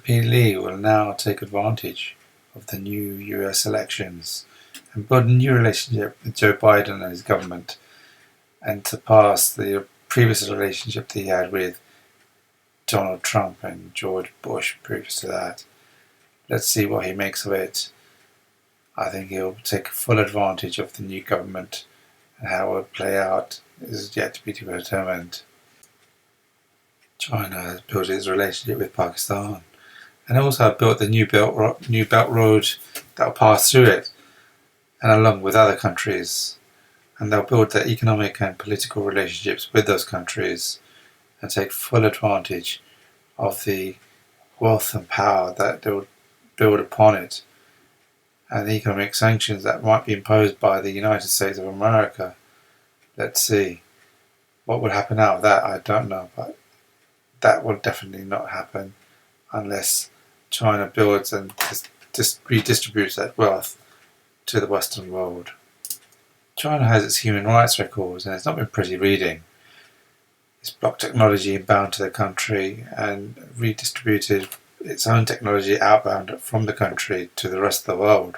Lee will now take advantage of the new US elections and build a new relationship with Joe Biden and his government, and surpass the previous relationship that he had with Donald Trump and George Bush previous to that. Let's see what he makes of it. I think he'll take full advantage of the new government, and how it will play out is yet to be determined. China has built its relationship with Pakistan, and also built the New Belt Road that will pass through it, and along with other countries. And they'll build their economic and political relationships with those countries and take full advantage of the wealth and power that they'll build upon it, and the economic sanctions that might be imposed by the United States of America. Let's see. What would happen out of that, I don't know, but that will definitely not happen unless China builds and redistributes that wealth to the Western world. China has its human rights records, and it's not been pretty reading. It's blocked technology inbound to the country and redistributed its own technology outbound from the country to the rest of the world.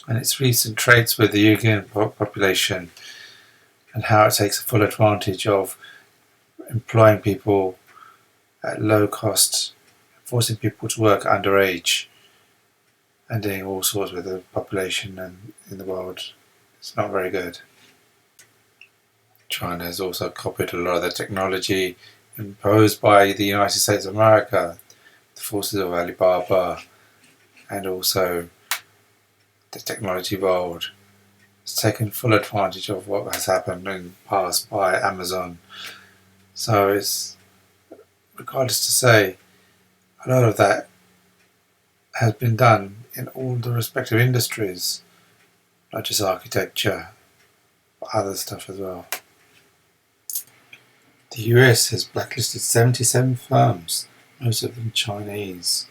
And its recent trades with the Uyghur population, and how it takes full advantage of employing people at low cost, forcing people to work underage, and doing all sorts with the population and in the world. It's not very good. China has also copied a lot of the technology imposed by the United States of America, the forces of Alibaba, and also the technology world. It's taken full advantage of what has happened in the past by Amazon. So it's, regardless to say, a lot of that has been done in all the respective industries, not just architecture, but other stuff as well. The US has blacklisted 77 firms, most of them Chinese.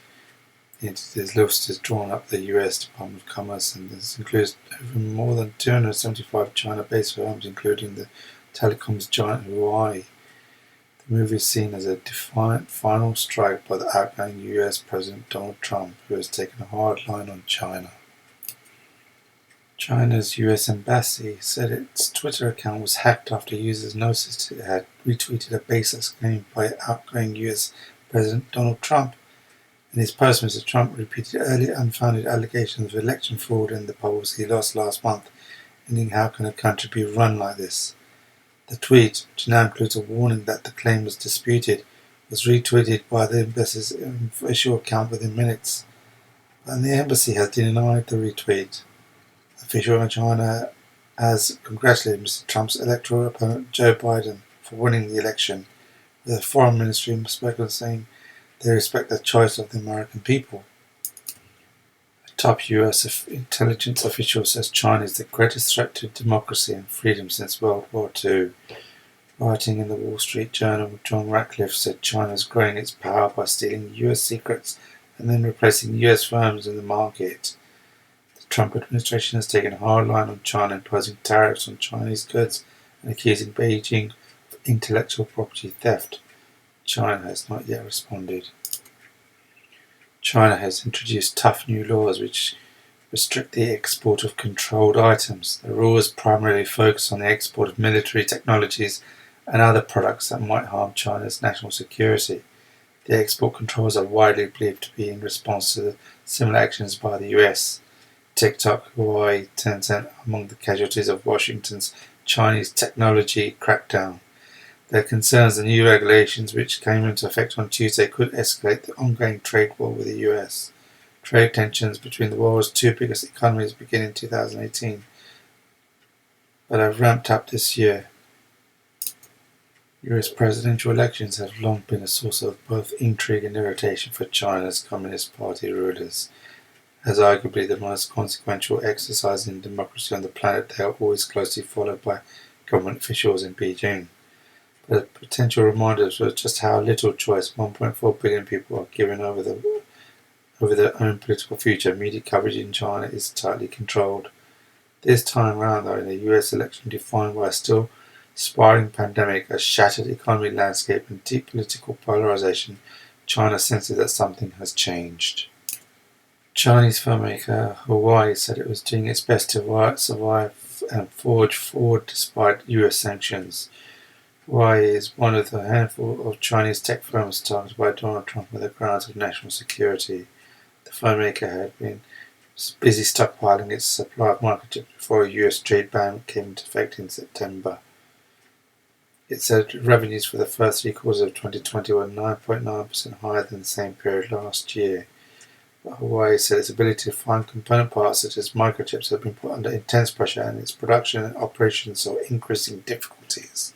This list has drawn up the US Department of Commerce, and this includes over more than 275 China-based firms, including the telecoms giant Huawei. The move is seen as a defiant final strike by the outgoing US President Donald Trump, who has taken a hard line on China. China's US embassy said its Twitter account was hacked after users noticed it had retweeted a baseless claim by outgoing US President Donald Trump. In his post, Mr. Trump repeated earlier unfounded allegations of election fraud in the polls he lost last month, ending "How can a country be run like this?" The tweet, which now includes a warning that the claim was disputed, was retweeted by the embassy's official account within minutes, and the embassy has denied the retweet. The official in China has congratulated Mr. Trump's electoral opponent Joe Biden for winning the election, with the foreign ministry spokesman saying they respect the choice of the American people. A top US intelligence official says China is the greatest threat to democracy and freedom since World War II. Writing in the Wall Street Journal, John Ratcliffe said China is growing its power by stealing US secrets and then replacing US firms in the market. The Trump administration has taken a hard line on China, imposing tariffs on Chinese goods and accusing Beijing of intellectual property theft. China has not yet responded. China has introduced tough new laws which restrict the export of controlled items. The rules primarily focus on the export of military technologies and other products that might harm China's national security. The export controls are widely believed to be in response to similar actions by the US. TikTok, Huawei, Tencent are among the casualties of Washington's Chinese technology crackdown. There are concerns the new regulations, which came into effect on Tuesday, could escalate the ongoing trade war with the US. Trade tensions between the world's two biggest economies began in 2018, but have ramped up this year. US presidential elections have long been a source of both intrigue and irritation for China's Communist Party rulers. As arguably the most consequential exercise in democracy on the planet, they are always closely followed by government officials in Beijing. But a potential reminder of just how little choice 1.4 billion people are given over their own political future. Media coverage in China is tightly controlled. This time round, though, in a US election defined by a still spiraling pandemic, a shattered economic landscape, and deep political polarization, China senses that something has changed. Chinese filmmaker Huawei said it was doing its best to survive and forge forward despite US sanctions. Huawei is one of the handful of Chinese tech firms targeted by Donald Trump with the grounds of national security. The filmmaker had been busy stockpiling its supply of microchips before a US trade ban came into effect in September. It said revenues for the first 3 quarters of 2020 were 9.9% higher than the same period last year. But Huawei said its ability to find component parts such as microchips had been put under intense pressure and its production and operations saw increasing difficulties.